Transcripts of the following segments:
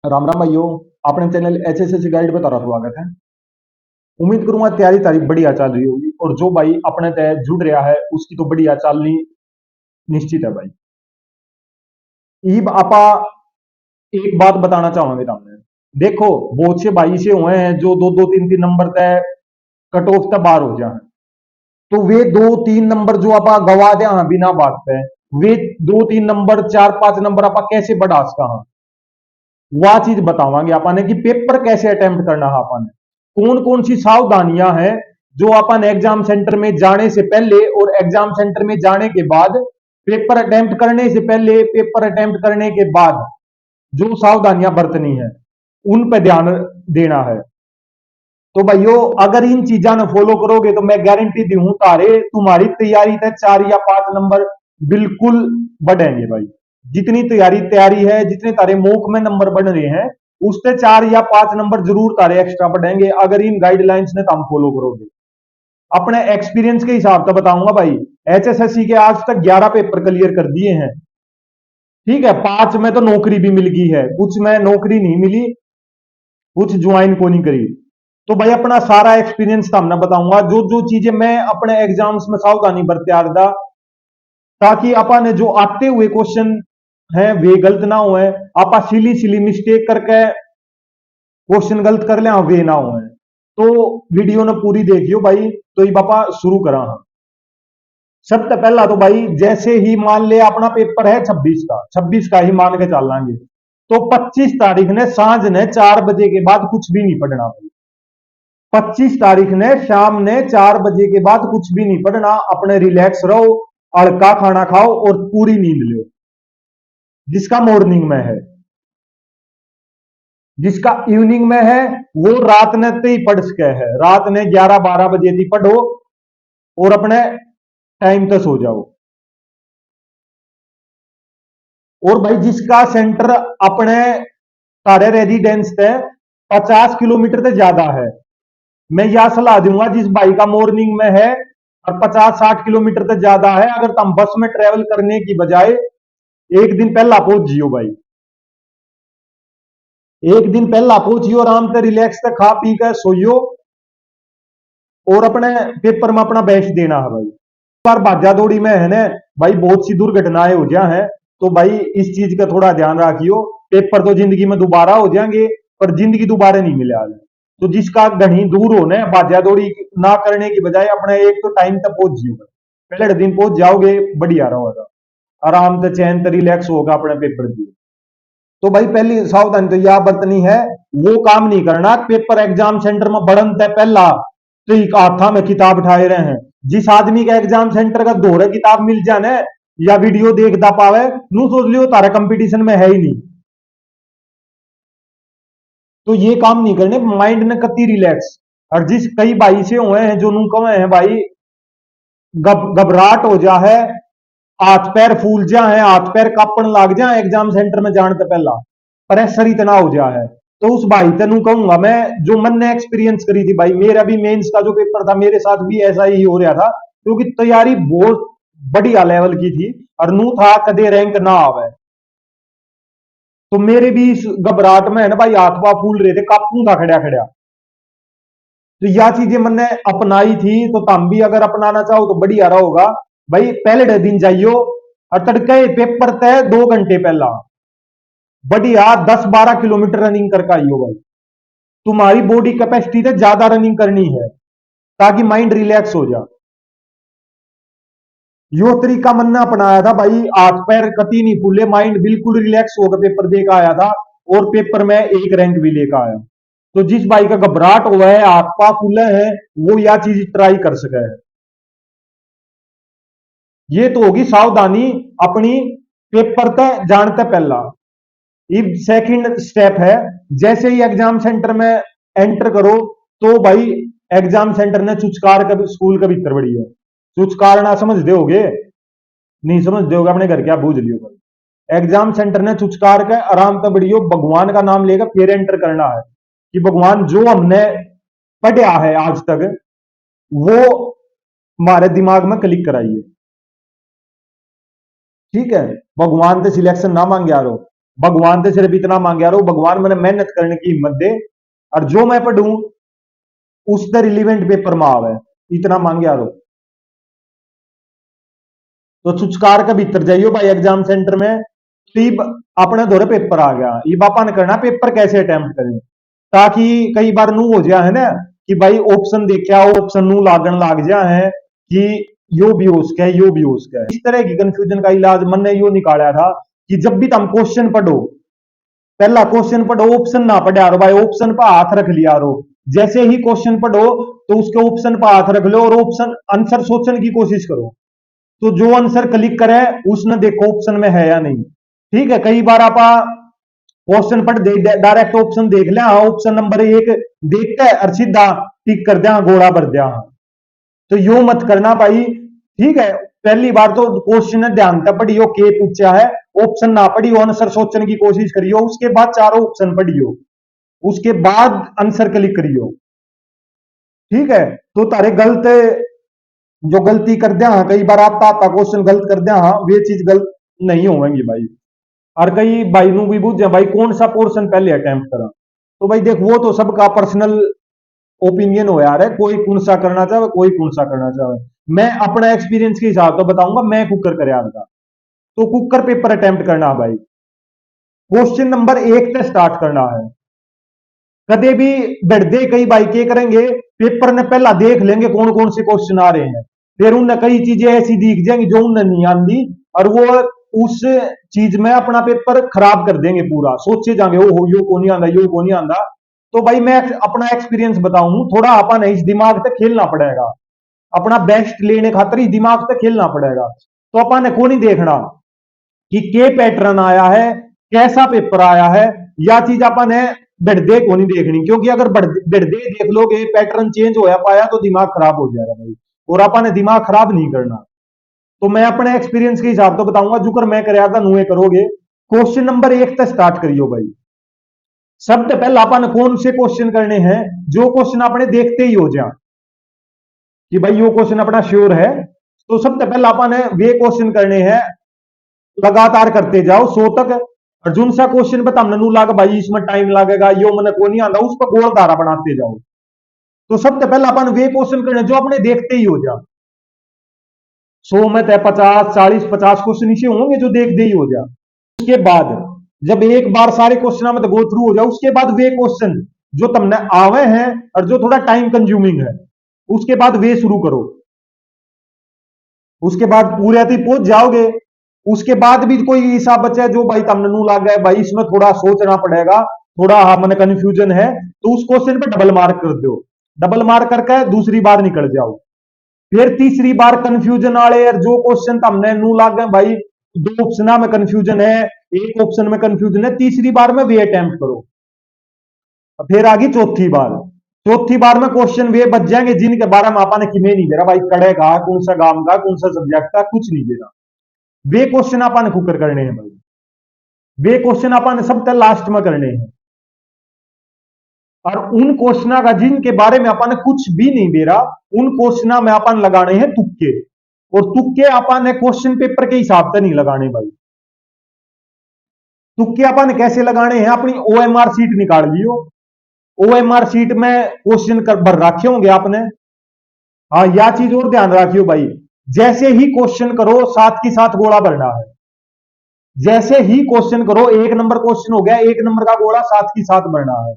राम राम भाइयों। अपने channel HSSC guide पे तारा स्वागत है। उम्मीद करूंगा तैयारी तारीफ बढ़िया चल रही होगी और जो भाई अपने तय जुड़ रहा है उसकी तो बढ़िया चलनी निश्चित है भाई। ईब आपा एक बात बताना चाहूंगे सामने। देखो, बहुत से भाई से हुए हैं जो दो दो तीन तीन नंबर तय कट ऑफ तक बाहर हो जाए, तो वे दो तीन नंबर जो आप गवा दे हाँ बिना बात पे, वे दो तीन नंबर चार पांच नंबर आप कैसे बढ़ा सका हाँ, वह चीज बतावांगे आपने कि पेपर कैसे अटेम्प्ट करना है आपने, कौन कौन सी सावधानियां हैं जो अपन एग्जाम सेंटर में जाने से पहले और एग्जाम सेंटर में जाने के बाद, पेपर अटेम्प्ट करने से पहले पेपर अटेम्प्ट करने के बाद जो सावधानियां बरतनी है उन पर ध्यान देना है। तो भाइयों, अगर इन चीजा ने फॉलो करोगे तो मैं गारंटी दी हूं तारे तुम्हारी तैयारी तक 4 या 5 नंबर बिल्कुल बढ़ेंगे भाई। जितनी तैयारी तैयारी है, जितने तारे मॉक में नंबर बढ़ रहे हैं, उससे 4 या 5 नंबर जरूर तारे एक्स्ट्रा बढ़ेंगे अगर इन गाइडलाइंस ने तुम फॉलो करोगे। अपने एक्सपीरियंस के हिसाब से बताऊंगा भाई, एचएसएससी के आज तक 11 पेपर क्लियर कर दिए हैं। ठीक है, 5 में तो नौकरी भी मिल गई है, कुछ में नौकरी नहीं मिली, कुछ ज्वाइन को नहीं करी। तो भाई अपना सारा एक्सपीरियंस सामने बताऊंगा, जो जो चीजें मैं अपने एग्जाम्स में सावधानी बरतियार दा, ताकि अपन जो आते हुए क्वेश्चन है वे गलत ना हुए, आपा सिली सिली मिस्टेक करके क्वेश्चन गलत कर ले वे ना हुए। तो वीडियो ने पूरी देखियो भाई। तो ये पापा शुरू करा हाँ। सबसे पहला तो भाई, जैसे ही मान ले अपना पेपर है 26 का, 26 का ही मान के चल लांगे, तो 25 तारीख ने सांझ ने 4 बजे के बाद कुछ भी नहीं पढ़ना भाई। 25 तारीख ने शाम ने 4 बजे के बाद कुछ भी नहीं पढ़ना, अपने रिलैक्स रहो, हल्का खाना खाओ और पूरी नींद लो, जिसका मॉर्निंग में है। जिसका इवनिंग में है वो रात ने तो ही पढ़ सके है, रात ने 11-12 बजे थी पढ़ो और अपने टाइम तक सो जाओ। और भाई जिसका सेंटर अपने सारे रेजिडेंस से 50 किलोमीटर से ज्यादा है, मैं यह सलाह दूंगा जिस भाई का मॉर्निंग में है और 50-60 किलोमीटर से ज्यादा है, अगर तुम बस में ट्रेवल करने की बजाय एक दिन पहला पहुंच जियो भाई। एक दिन पहला पहुंचियो, आराम से रिलैक्स से खा पी कर सोइयो और अपने पेपर में अपना बेस्ट देना है भाई। बार भाजा दौड़ी में है ना भाई, बहुत सी दुर्घटनाएं हो जा है, तो भाई इस चीज का थोड़ा ध्यान रखियो। पेपर तो जिंदगी में दोबारा हो जाएंगे, पर जिंदगी दोबारा नहीं मिले आज। तो जिसका घनी दूर होने भाजा दौड़ी ना करने की बजाय अपने एक तो टाइम तक पहुंच जियो, पहले दिन पहुंच जाओगे बढ़िया रहेगा, आराम से चैन से रिलैक्स होगा अपने पेपर दिए। तो भाई पहली सावधानी तो यह बरतनी है, वो काम नहीं करना पेपर एग्जाम सेंटर में बढ़न तय पहला तो एक हाथा में किताब उठाए रहे हैं। जिस आदमी का एग्जाम सेंटर का दोहरे किताब मिल जाए या वीडियो देखता पावे, नू सोच लियो तारा कंपटीशन में है ही नहीं। तो ये काम नहीं करने, माइंड ने कति रिलैक्स। और जिस कई भाई से हुए हैं जो नू कहे हैं भाई घबराहट हो जा है, हाथ पैर फूल जा है, हाथ पैर कापन लाग जा एग्जाम सेंटर में जाने से पहला, प्रेशर इतना हो जा है। तो उस भाई तेनू कहूंगा मैं, जो मन ने एक्सपीरियंस करी थी भाई, मेरा भी मेंस का जो पेपर था मेरे साथ भी ऐसा ही हो रहा था, क्योंकि तैयारी बहुत बढ़िया लेवल की थी और नू था कदे रैंक ना आवे। तो मेरे भी इस घबराहट में है ना भाई, हाथ पा फूल रहे थे, कापू था खड़ा खड़ा। तो यह चीजें मैंने अपनाई थी, तो तुम भी अगर अपनाना चाहो तो बढ़िया रहोगा भाई। पहले दिन जाइयो और तड़के पेपर तय 2 घंटे पहला बढ़िया 10-12 किलोमीटर रनिंग करके आइयो भाई। तुम्हारी बॉडी कैपेसिटी से ज्यादा रनिंग करनी है ताकि माइंड रिलैक्स हो जाए। यो तरीका मैंने अपनाया था भाई, हाथ पैर कति नहीं फूले, माइंड बिल्कुल रिलैक्स होकर पेपर देकर आया था और पेपर में एक रैंक भी लेकर आया। तो जिस भाई का घबराहट हुआ है, हाथ पा फूले हैं, वो यह चीज ट्राई कर सके है। ये तो होगी सावधानी अपनी पेपर तक जानते पहला। इफ सेकंड स्टेप है, जैसे ही एग्जाम सेंटर में एंटर करो तो भाई एग्जाम सेंटर ने चुचकार का स्कूल का भीतर बड़ी है। चुचकार ना समझ दोगे, नहीं समझ दोगे अपने घर क्या बूझ लियो भाई। एग्जाम सेंटर ने चुचकार के आराम से बढ़ियो, भगवान का नाम लेकर फिर एंटर करना है कि भगवान जो हमने पढ़ा है आज तक वो हमारे दिमाग में क्लिक कराइए। ठीक है, भगवान से सिलेक्शन ना मांगे यारो। भगवान से सिर्फ इतना मांगे यारो, भगवान मैंने मेहनत करने की हिम्मत दे, और जो मैं पढ़ूं उस द रिलीवेंट पेपर में आवे, इतना मांगे यारो। तो छुचकार के भीतर जाइयो भाई एग्जाम सेंटर में, तो ये अपने दौरे पेपर आ गया, ये बापा ने करना पेपर कैसे अटेम्प्ट करें, ताकि कई बार नू हो जाए है ना कि भाई ऑप्शन देखा ऑप्शन नू लागन लाग जा है कि यो भी हो सके यो भी हो सके। इस तरह की कंफ्यूजन का इलाज मन ने यो निकाला था कि जब भी तुम क्वेश्चन पढ़ो, पहला क्वेश्चन पढ़ो ऑप्शन ना पढ़े यारो भाई, ऑप्शन पर हाथ रख लिया रो, जैसे ही क्वेश्चन पढ़ो तो उसके ऑप्शन पर हाथ रख लो और ऑप्शन आंसर सोचने की कोशिश करो। तो जो आंसर क्लिक करे उसने देखो ऑप्शन में है या नहीं। ठीक है, कई बार आप क्वेश्चन पढ़ दे डायरेक्ट ऑप्शन देख लिया, हाँ ऑप्शन नंबर एक देखते हैं और सीधा टिक कर दिया, घोड़ा भर दिया। तो यो मत करना भाई। ठीक है, पहली बार तो क्वेश्चन ध्यान से पढ़ियो के पूछा है, ऑप्शन ना पढ़ियो, आंसर सोचने की कोशिश करियो, उसके बाद चारों ऑप्शन पढ़ियो, उसके बाद आंसर क्लिक करियो। ठीक है, तो तारे गलत जो गलती कर दिया, हाँ कई बार आता आता क्वेश्चन गलत कर दिया, हाँ वे चीज गलत नहीं होंगी भाई। और कई भाई नु भी पूछ भाई कौन सा पोर्शन पहले अटेम्प्ट करा, तो भाई देख वो तो सबका पर्सनल ओपिनियन हो यार है, कोई कौन सा करना चाहे कोई कौन सा करना चाहे। मैं अपना एक्सपीरियंस के हिसाब तो बताऊंगा, मैं कुकर कर यार था, तो कुकर पेपर अटेम्प्ट करना है भाई, क्वेश्चन नंबर एक से स्टार्ट करना है। कदे भी बढ़ते कई भाई के करेंगे, पेपर ने पहला देख लेंगे कौन कौन से क्वेश्चन आ रहे हैं, फिर उन्हें कई चीजें ऐसी दिख जाएंगी जो उन्हें नहीं आती, और वो उस चीज में अपना पेपर खराब कर देंगे पूरा, सोचे जाएंगे ओ हो यो को नहीं आंदा यो को नहीं आंदा। तो भाई मैं अपना एक्सपीरियंस बताऊं, थोड़ा अपन इस दिमाग से खेलना पड़ेगा, अपना बेस्ट लेने खातर इस दिमाग से खेलना पड़ेगा। तो अपन ने को नहीं देखना कि के पैटर्न आया है, कैसा पेपर आया है, या चीज अपन ने बढ़दे को नहीं देखनी, क्योंकि अगर बढ़दे देख लोगे पैटर्न चेंज होया पाया तो दिमाग खराब हो जाएगा भाई, और अपन ने दिमाग खराब नहीं करना। तो मैं अपने एक्सपीरियंस के हिसाब तो बताऊंगा, जुकर मैं कराया था नुए करोगे। क्वेश्चन नंबर एक तक स्टार्ट करियो भाई। सबसे पहले अपन कौन से क्वेश्चन करने हैं, जो क्वेश्चन अपने देखते ही हो जाए कि भाई यो क्वेश्चन अपना श्योर है, तो सबसे पहले अपन वे क्वेश्चन करने हैं, लगातार करते जाओ 100 तक। और जो सा क्वेश्चन बता नू लाग भाई इसमें टाइम लगेगा यो मैंने को नहीं आता, उस पर गोल धारा बनाते जाओ। तो सबसे पहले अपन वे क्वेश्चन करने जो अपने देखते ही हो जा, 100 में तय 50 40 50 क्वेश्चन इसे होंगे जो देखते ही हो जा। उसके बाद जब एक बार सारे क्वेश्चन में गो थ्रू हो जाए, उसके बाद वे क्वेश्चन जो तुमने आवे हैं और जो थोड़ा टाइम कंज्यूमिंग है, उसके बाद वे शुरू करो। उसके बाद पूरे अति पहुंच जाओगे, उसके बाद भी कोई हिसाब बचा है जो भाई तुमने नू लग गया भाई इसमें थोड़ा सोचना पड़ेगा, थोड़ा हाँ मैंने कंफ्यूजन है, तो उस क्वेश्चन पे डबल मार्क कर दो, डबल मार्क करके दूसरी बार निकल जाओ। फिर तीसरी बार कंफ्यूजन वाले यार जो क्वेश्चन तुमने नू लग गए भाई, दो ऑप्शन में कंफ्यूजन है, एक ऑप्शन में कंफ्यूजन है, तीसरी बार में वे अटेम्प्ट करो। फिर आगे चौथी बार, चौथी बार में क्वेश्चन वे बच जाएंगे जिनके बारे में आपने किमे नहीं दे रहा भाई, कड़े का कौन सा गांव का कौन सा सब्जेक्ट का कुछ नहीं दे रहा, वे क्वेश्चन आपने कुकर करने हैं भाई, वे क्वेश्चन आपने सब तक लास्ट में करने हैं। और उन क्वेश्चन का जिनके बारे में अपन कुछ भी नहीं दे रहा, उन क्वेश्चन में अपन लगाने हैं तुक्के, और तुक्के अपन क्वेश्चन पेपर के हिसाब से नहीं लगाने भाई। तुक्के अपन कैसे लगाने हैं, अपनी ओएमआर सीट निकाल लियो, ओएमआर सीट में क्वेश्चन भर रखे होंगे आपने। हाँ या चीज और ध्यान रखियो भाई, जैसे ही क्वेश्चन करो साथ के साथ गोला भरना है, जैसे ही क्वेश्चन करो एक नंबर क्वेश्चन हो गया एक नंबर का गोला साथ ही साथ भरना है।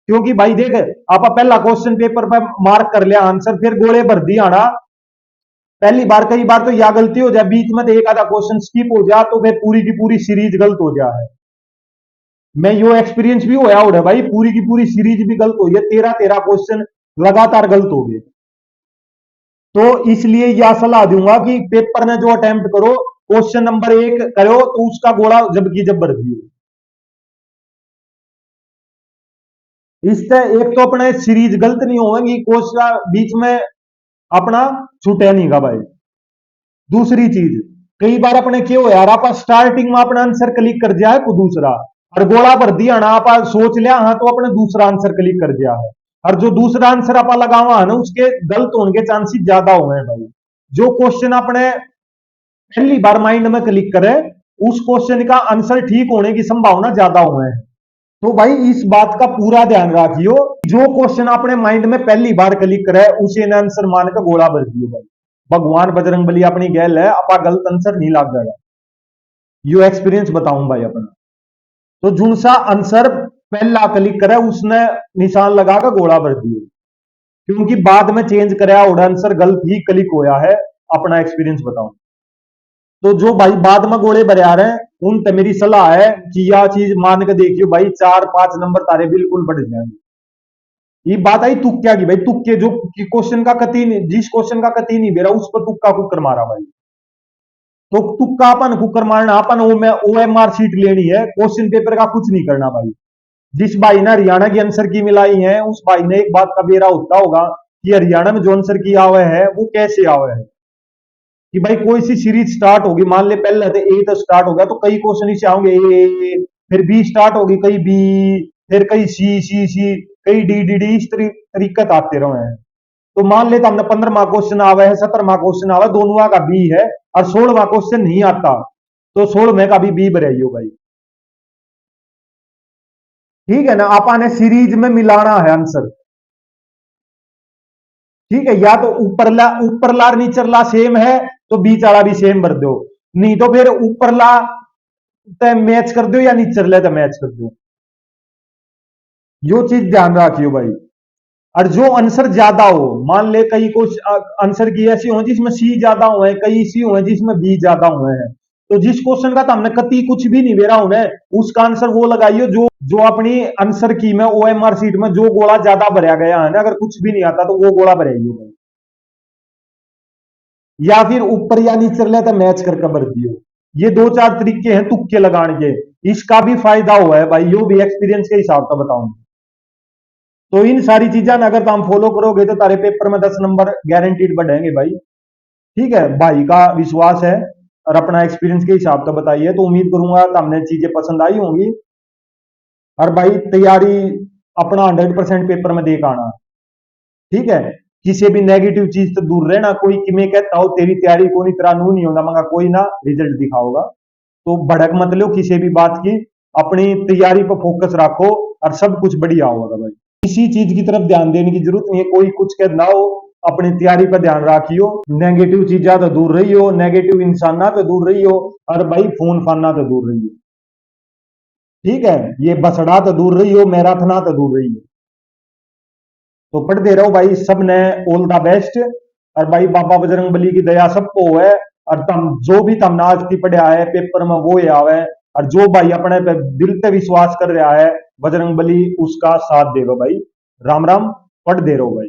क्योंकि भाई देख आप पहला क्वेश्चन पेपर पर मार्क कर लिया आंसर, फिर गोले भर दिया ना पहली बार, कई बार तो यह गलती हो जाए बीच में तो एक आधा क्वेश्चन स्किप हो जाए तो फिर पूरी की पूरी सीरीज गलत हो जाए। मैं यो एक्सपीरियंस भी होया उड़ा भाई, पूरी की पूरी सीरीज भी गलत हो गई, 13 क्वेश्चन लगातार गलत हो गए। तो इसलिए यह सलाह दूंगा कि पेपर में जो अटेम्प्ट करो क्वेश्चन नंबर एक करो तो उसका गोला जबकि जब भर दियो। इससे एक तो अपने सीरीज गलत नहीं होगी, क्वेश्चन बीच में अपना छूटे नहीं का भाई। दूसरी चीज, कई बार अपने क्यों यार आप स्टार्टिंग में अपना आंसर क्लिक कर दिया है को दूसरा, और गोला भर दिया ना आप सोच लिया हाँ तो अपने दूसरा आंसर क्लिक कर दिया है, और जो दूसरा आंसर आप लगावा है ना उसके गलत होने के चांसेस ज्यादा हो गए भाई। जो क्वेश्चन अपने पहली बार माइंड में क्लिक करे उस क्वेश्चन का आंसर ठीक होने की संभावना ज्यादा हुए है। तो भाई इस बात का पूरा ध्यान रखियो, जो क्वेश्चन अपने माइंड में पहली बार क्लिक करे उसे ने आंसर मान के गोला भर दियो भाई। भगवान बजरंग बली अपनी गैल है, अपा गलत आंसर नहीं लाग जाएगा। यो एक्सपीरियंस बताऊं भाई अपना। तो जुन सा आंसर पहला क्लिक करे उसने निशान लगा कर गोला भर दियो, क्योंकि बाद में चेंज कराया और आंसर गलत ही क्लिक होया है। अपना एक्सपीरियंस बताऊं तो जो भाई बाद में गोले भरे आ रहे हैं उन ते मेरी सलाह है कि यह चीज मान के देखियो भाई, 4-5 नंबर तारे बिल्कुल बढ़ जाएंगे। ये बात आई तुक्का की भाई, तुक्के जो क्वेश्चन का कती नहीं, जिस क्वेश्चन का कती नहीं बेरा उस पर तुक्का कुकर मारा भाई। तो तुक्का अपन कुकर मारना, अपन OMR सीट लेनी है, क्वेश्चन पेपर का कुछ नहीं करना भाई। जिस भाई ने हरियाणा की आंसर की मिलाई है उस भाई ने एक बात का बेरा होता होगा कि हरियाणा में जो आंसर की आवे है वो कैसे आवे है। कि भाई कोई सी सीरीज स्टार्ट होगी, मान ले पहले तो ए तो स्टार्ट हो गया तो कई क्वेश्चन इसे आओगे ए, फिर बी स्टार्ट होगी कई बी, फिर कई सी, कई डी इस तरीके आते रहे हैं। तो मान लेता हमने 15वां क्वेश्चन आवा है, 17वां क्वेश्चन आवा, दोनों का बी है और 16वां क्वेश्चन नहीं आता, तो 16वें का भी बी बनाइयो भाई। ठीक है ना, आपने सीरीज में मिलाना है आंसर। ठीक है, या तो ऊपरला और नीचरला सेम है तो बीच वाला भी सेम भर दो, नहीं तो फिर ऊपरला ते मैच कर दो या नीचरले ते मैच कर दो। यो चीज ध्यान रखियो भाई। और जो आंसर ज्यादा हो, मान ले कई कुछ आंसर की ऐसी हो जिसमें सी ज्यादा हुए, कई सी हुए जिसमें बी ज्यादा हुए हैं, तो जिस क्वेश्चन का तो हमने कति कुछ भी नहीं बेरा उन्हें, उसका आंसर वो लगाइयो जो जो अपनी आंसर की में OMR सीट में जो गोला ज्यादा भरा गया है ना, अगर कुछ भी नहीं आता तो वो गोला भराइयो भाई। या फिर ऊपर या नीचे ले तो मैच करके भर दियो। ये 2-4 तरीके हैं तुक्के लगाने के, इसका भी फायदा हुआ है भाई, यो भी एक्सपीरियंस के हिसाब से बताऊं। तो इन सारी चीजें अगर तुम फॉलो करोगे तो तारे पेपर में 10 नंबर गारंटीड बढ़ेंगे भाई। ठीक है, भाई का विश्वास है और अपना एक्सपीरियंस के हिसाब से बताइए, तो उम्मीद करूंगा कि हमने चीजें पसंद आई होंगी। और भाई तैयारी अपना 100% पेपर में देख आना। ठीक है, किसी भी नेगेटिव चीज से दूर रहना। कोई कि मैं कहता हूं तेरी तैयारी को नहीं, तेरा नू नहीं होगा, मगर कोई ना रिजल्ट दिखाओगा। तो भड़क मत लो किसी भी बात की, अपनी तैयारी पर फोकस रखो और सब कुछ बढ़िया होगा भाई। किसी चीज की तरफ ध्यान देने की जरूरत नहीं है, कोई कुछ कह ना हो, अपनी तैयारी पर ध्यान रखियो। नेगेटिव चीजा तो दूर रहियो, नेगेटिव इंसान तो दूर रहियो, और भाई फोन फानना तो दूर रहियो। ठीक है, ये बसड़ा तो दूर रहियो, मैराथना तो दूर रहियो। तो पढ़ते रहो भाई, सब ने ऑल द बेस्ट। और भाई बाबा बजरंग बली की दया सबको है, और तम जो भी तम आज की पढ़ा है पेपर में वो आवे, और जो भाई अपने पे दिल पे विश्वास कर रहा है बजरंग बली उसका साथ देगा भाई। राम राम, पढ़ दे रहो भाई।